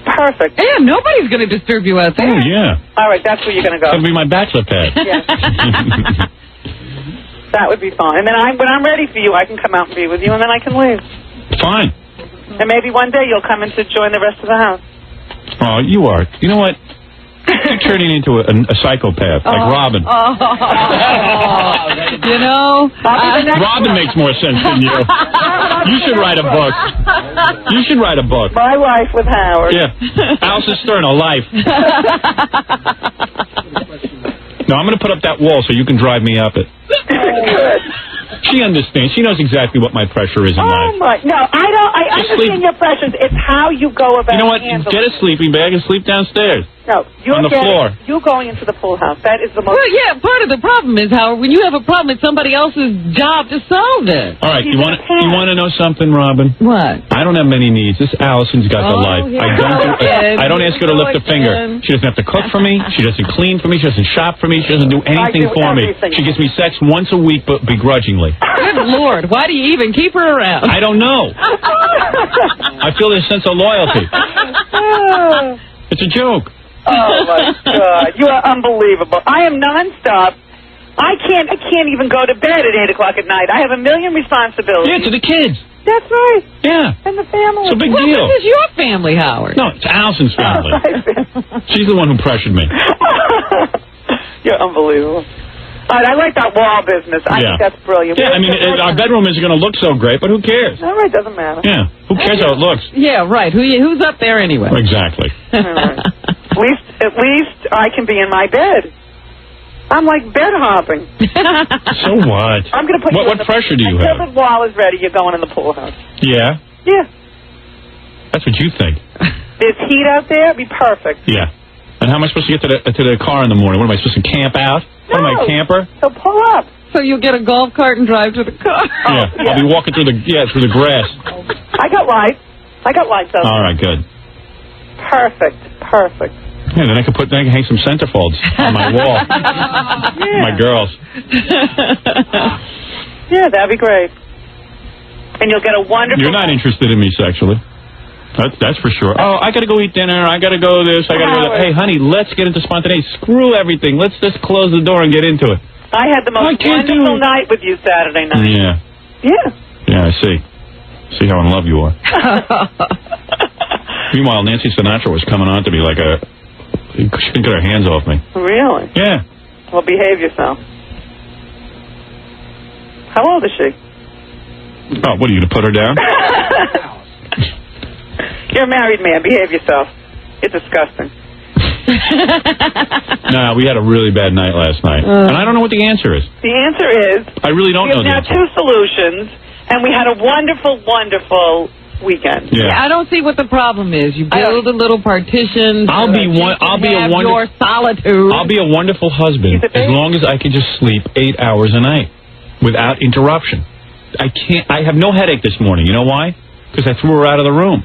Perfect. Yeah, nobody's going to disturb you out there. Oh, yeah. All right, that's where you're going to go. That'll be my bachelor pad. Yeah. That would be fine. And then when I'm ready for you, I can come out and be with you, and then I can leave. Fine. And maybe one day you'll come in to join the rest of the house. Oh, you are. You know what? You're turning into a psychopath, like Robin. You know? Robin makes more sense than you. You should write a book. You should write a book. My Life with Howard. Yeah. Alison Stern, A Life. No, I'm going to put up that wall so you can drive me up it. Good. She understands. She knows exactly what my pressure is in life. Oh, my. No, I don't. I understand your pressures. It's how you go about it. You know what? Get a sleeping bag and sleep downstairs. No, you're on the floor. You going into the pool house. That is the most... Well, yeah, part of the problem is, Howard, when you have a problem, it's somebody else's job to solve it. All right, you want to know something, Robin? What? I don't have many needs. This Alison's got the life. I don't ask her to lift a finger. She doesn't have to cook for me. She doesn't clean for me. She doesn't shop for me. She doesn't do anything for me. She gives me sex once a week, but begrudgingly. Good Lord, why do you even keep her around? I don't know. I feel this sense of loyalty. It's a joke. Oh, my God. You are unbelievable. I am nonstop. I can't even go to bed at 8 o'clock at night. I have a million responsibilities. Yeah, to the kids. That's right. Yeah. And the family. It's a big Well, deal. this is your family, Howard. No, it's Alison's family. She's the one who pressured me. You're unbelievable. All right, I like that wall business. I think that's brilliant. Yeah, I mean, our bedroom isn't going to look so great, but who cares? All right, doesn't matter. Yeah, who cares how it looks? Yeah, right. Who's up there anyway? Exactly. All right. At least I can be in my bed. I'm like bed hopping. So what? I'm going to put What pressure do you have? Until the wall is ready, you're going in the pool house. Yeah? Yeah. That's what you think. There's heat out there. It'd be perfect. Yeah. And how am I supposed to get to the car in the morning? What am I supposed to camp out? What am I, a camper? So pull up. So you'll get a golf cart and drive to the car. Yeah. I'll be walking through the grass. I got lights. Out All right, good. Perfect. Yeah, then I can hang some centerfolds on my wall. My girls. Yeah, that'd be great. And you'll get a wonderful... You're not interested in me sexually. That's for sure. Oh, I gotta go eat dinner. I gotta go this. I gotta go that. Hey, honey, let's get into spontaneity. Screw everything. Let's just close the door and get into it. I had the most wonderful night with you Saturday night. Yeah. Yeah. Yeah, I see. See how in love you are. Meanwhile, Nancy Sinatra was coming on to me like she couldn't get her hands off me. Really? Yeah. Well, behave yourself. How old is she? Oh, what, are you going to put her down? You're a married man. Behave yourself. It's disgusting. No, we had a really bad night last night. And I don't know what the answer is. The answer is... I really don't know the answer. We have now 2 solutions, and we had a wonderful, wonderful weekend. Yeah. I don't see what the problem is. You build a little partition. I'll be your solitude. I'll be a wonderful husband as long as I can just sleep 8 hours a night without interruption. I have no headache this morning. You know why? Because I threw her out of the room.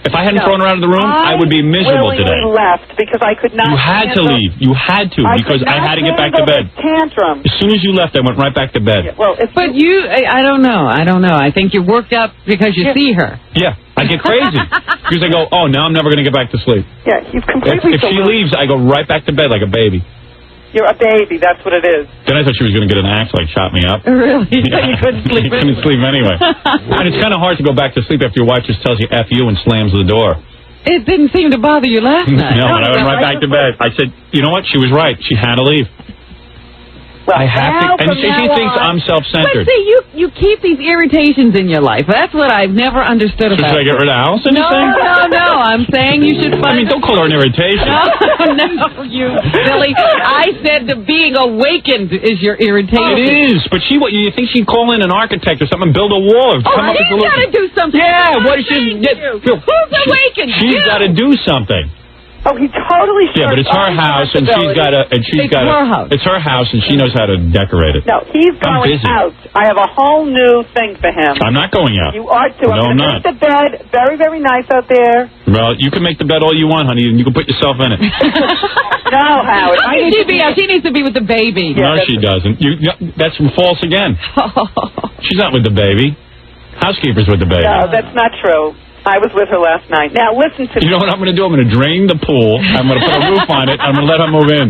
If I hadn't thrown her out of the room, I would be miserable today. I left because I could not. You had to leave. You had to because I had to get back to bed. Tantrum. As soon as you left, I went right back to bed. Yeah, well, but I don't know. I think you're worked up because you see her. Yeah, I get crazy because I go, oh, now I'm never going to get back to sleep. Yeah, he's completely. If she leaves, I go right back to bed like a baby. You're a baby. That's what it is. Then I thought she was going to get an axe, like chop me up. Really? Yeah. You couldn't sleep. You couldn't sleep anyway. And it's kind of hard to go back to sleep after your wife just tells you F you and slams the door. It didn't seem to bother you last night. No, I went right back to bed. I said, you know what? She was right. She had to leave. Well, I have to. And she thinks I'm self-centered. But see, you keep these irritations in your life. That's what I've never understood about Should I get rid of Alison? No. I'm saying you should find... I mean, don't call her an irritation. No, you silly. I said that being awakened is your irritation. It is, but you think she'd call in an architect or something, build a wall, or come up with a she's got to do something. Yeah, what is she? Who's awakened? She's got to do something. Oh, he totally. Yeah, but it's her house, and it's her house, and she knows how to decorate it. No, he's going out. I have a whole new thing for him. I'm not going out. You are too. No, I'm not. Make the bed very, very nice out there. Well, you can make the bed all you want, honey, and you can put yourself in it. No, Howard. She needs to be with the baby. No, she doesn't. That's false again. She's not with the baby. Housekeeper's with the baby. No, that's not true. I was with her last night. Now, listen to me. You know what I'm going to do? I'm going to drain the pool. I'm going to put a roof on it. I'm going to let her move in.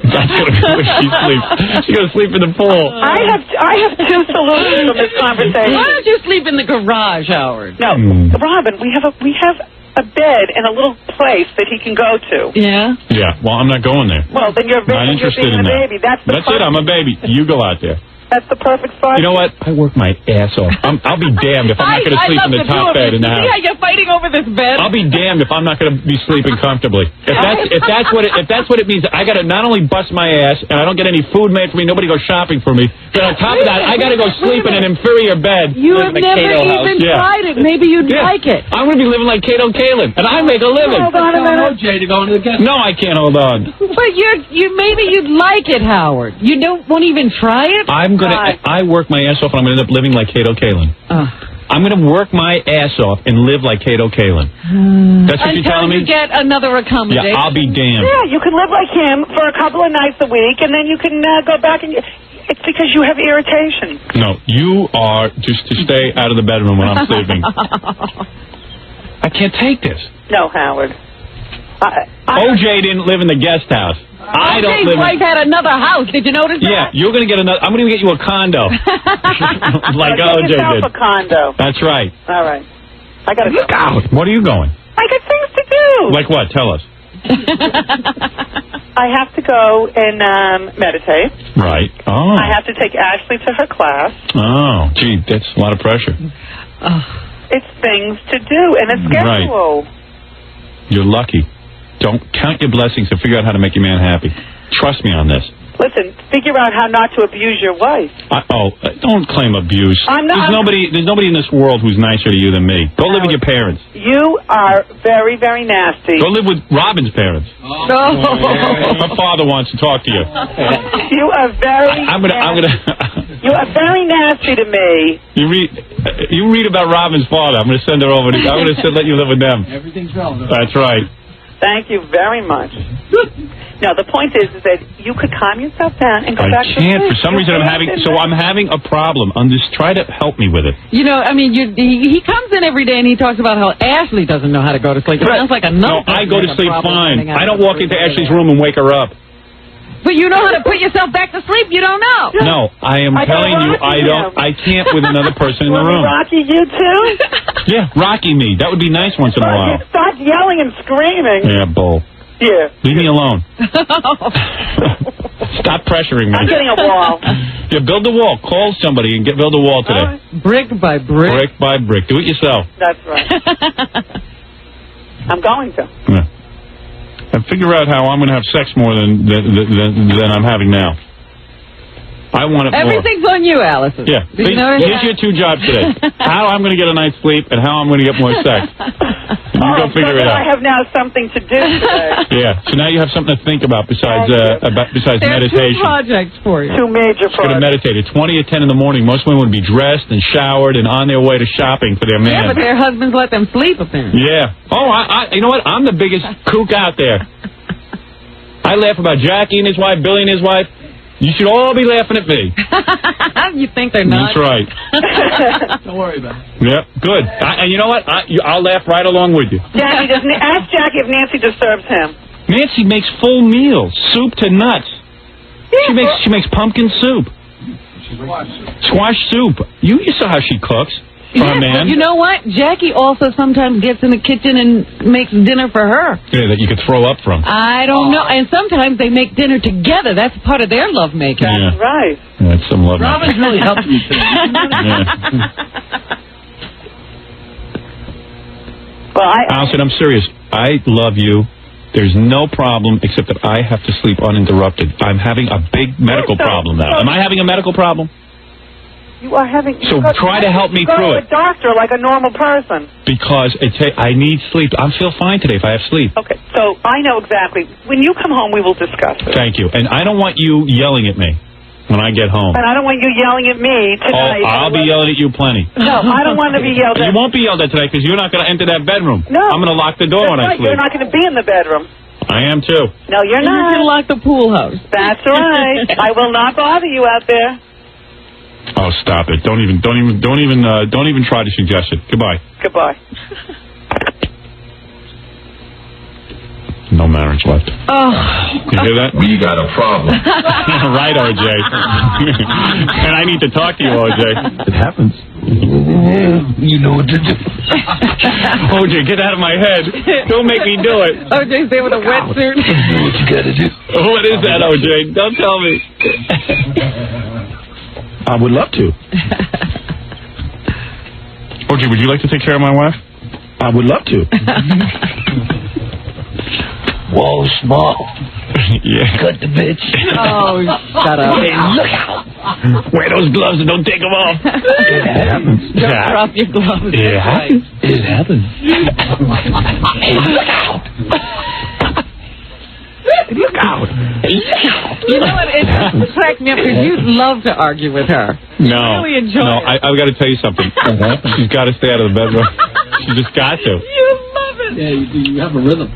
That's going to be where she sleeps. She's going to sleep in the pool. I have 2 solutions from this conversation. Why don't you sleep in the garage, Howard? No, Robin, we have a bed in a little place that he can go to. Yeah? Yeah, well, I'm not going there. Well, then you're not interested in a that. baby. That's it. I'm a baby. You go out there. That's the perfect spot. You know what? I work my ass off. I'll be damned if I'm not going to sleep in the top bed in the house. See how you're fighting over this bed? I'll be damned if I'm not going to be sleeping comfortably. If that's what it means, I got to not only bust my ass and I don't get any food made for me, nobody goes shopping for me. But on top of that, I got to go sleep in an inferior bed. You have never even tried it. Maybe you'd like it. I'm going to be living like Kato Kalin, and I make a living. Hold on a minute. Jay to go into the guest. No, I can't hold on. But maybe you'd like it, Howard. You won't even try it? I work my ass off and I'm going to end up living like Kato Kalin. I'm going to work my ass off and live like Kato Kalin. That's what you're telling me? Until you get another accommodation. Yeah, I'll be damned. Yeah, you can live like him for a couple of nights a week, and then you can go back and... It's because you have irritation. No, you are just to stay out of the bedroom when I'm sleeping. I can't take this. No, Howard. OJ didn't live in the guest house. I don't OJ's live wife had another house. Did you notice that? Yeah, you're going to get another. I'm going to get you a condo. Like Get OJ yourself did. a condo. That's right. All right. I got to Look out. What are you going? I got things to do. Like what? Tell us. I have to go and meditate. Right. Oh. I have to take Ashley to her class. Oh, gee, that's a lot of pressure. It's things to do and a schedule. Right. You're lucky. Don't count your blessings and figure out how to make your man happy. Trust me on this. Listen, figure out how not to abuse your wife. Don't claim abuse. I'm not. There's nobody in this world who's nicer to you than me. Go live with your parents. You are very, very nasty. Go live with Robin's parents. No. My father wants to talk to you. You are very. I'm gonna. You are very nasty to me. You read about Robin's father. I'm gonna send her over. I'm gonna let you live with them. Everything's relevant. That's right. Thank you very much. No, the point is that you could calm yourself down and go back to sleep. I can't. For some reason, I'm having a problem. Just try to help me with it. You know, I mean, he comes in every day and he talks about how Ashley doesn't know how to go to sleep. It sounds like No, I go to sleep fine. I don't walk into Ashley's room and wake her up. But you know how to put yourself back to sleep. You don't know. No, I am telling you, I can't with another person in the room. Rocky, you too? Yeah, Rocky me. That would be nice once in a while. Stop yelling and screaming. Yeah, bull. Yeah. Leave me alone. Stop pressuring me. I'm getting a wall. Yeah, build a wall. Call somebody and build a wall today. Brick by brick. Brick by brick. Do it yourself. That's right. I'm going to. Yeah. And figure out how I'm going to have sex more than I'm having now. I want it more. Everything's on you, Alison. Yeah. Did you notice Here's your 2 jobs today. How I'm going to get a night's sleep and how I'm going to get more sex. You go figure it out. I have now something to do today. Yeah. So now you have something to think about besides There meditation. are 2 projects for you. 2 major Just going to projects. meditate. At 20 or 10 in the morning, most women would be dressed and showered and on their way to shopping for their man. Yeah, but their husbands let them sleep apparently. Yeah. Oh, you know what? I'm the biggest kook out there. I laugh about Jackie and his wife, Billy and his wife. You should all be laughing at me. You think they're not? That's right. Don't worry about it. Yep, good. And you know what? I'll laugh right along with you. Ask Jackie if Nancy disturbs him. Nancy makes full meals, soup to nuts. She makes pumpkin soup. Squash soup. You saw how she cooks for her man. But you know what? Jackie also sometimes gets in the kitchen and makes dinner for her. Yeah, that you could throw up from. I don't know. And sometimes they make dinner together. That's part of their love making. Yeah. Right. That's some love. Robin's really helped me today. Well, Alison, I'm serious. I love you. There's no problem except that I have to sleep uninterrupted. I'm having a big medical problem now. Am I having a medical problem? You are having. So try to help me through it. Go to a doctor like a normal person. Because I need sleep. I feel fine today if I have sleep. Okay, so I know exactly. When you come home, we will discuss it. Thank you. And I don't want you yelling at me when I get home. And I don't want you yelling at me tonight. I'll be yelling at you plenty. No, I don't want to be yelled at. You won't be yelled at today because you're not going to enter that bedroom. No. I'm going to lock the door when I Right. sleep. You're not going to be in the bedroom. I am too. No, you're You not. can lock the pool house. That's right. I will not bother you out there. Oh, stop it! Don't even try to suggest it. Goodbye. Goodbye. No marriage left. Oh. You hear that? We got a problem. Right, OJ. And I need to talk to you, OJ. It happens. You know what to do. OJ, get out of my head. Don't make me do it. OJ's there with a wetsuit. You know what you gotta do. What is that, OJ? Don't tell me. I would love to. OJ, would you like to take care of my wife? I would love to. Whoa, small. Yeah. Cut the bitch. Oh, shut up. Hey, look out. Wear those gloves and don't take them off. It happens. Don't drop your gloves. It happens. It happens. Hey, look out. Look out. You know what? It just cracks me up because you love to argue with her. No. I really enjoy no, it. I've got to tell you something. She's got to stay out of the bedroom. She just got to. You love it. Yeah, you do. You have a rhythm.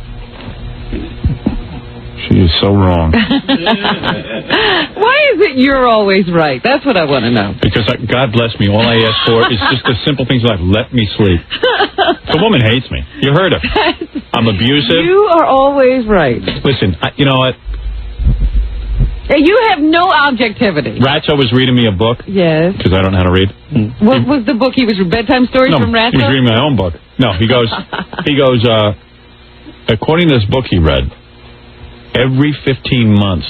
She is so wrong. Why is it you're always right? That's what I want to know. Because God bless me, all I ask for is just the simple things like let me sleep. The woman hates me. You heard her. I'm abusive. You are always right. Listen, you know what? You have no objectivity. Ratso was reading me a book. Yes. Because I don't know how to read. What was the book? He was bedtime stories from Ratso? He was reading my own book. No, he goes, according to this book he read, every 15 months,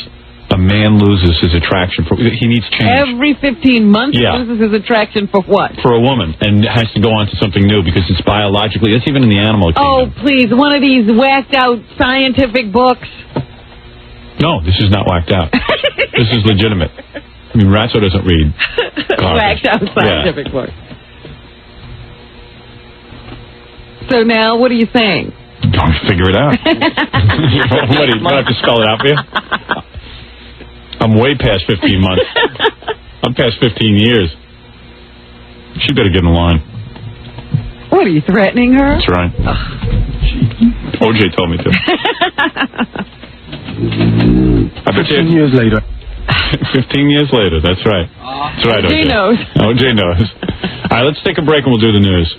a man loses his attraction for. He needs change. Every 15 months, he loses his attraction for what? For a woman, and has to go on to something new because it's biologically. It's even in the animal kingdom. Oh, please, one of these whacked out scientific books. No, this is not whacked out. This is legitimate. I mean, Ratso doesn't read whacked out scientific books. So now, what are you saying? Don't figure it out. What do you have to spell it out for you? I'm way past 15 months. I'm past 15 years. She better get in line. What, are you threatening her? That's right. OJ told me to. 15 years later. 15 years later, that's right. That's right, OJ knows. OJ knows. All right, let's take a break and we'll do the news.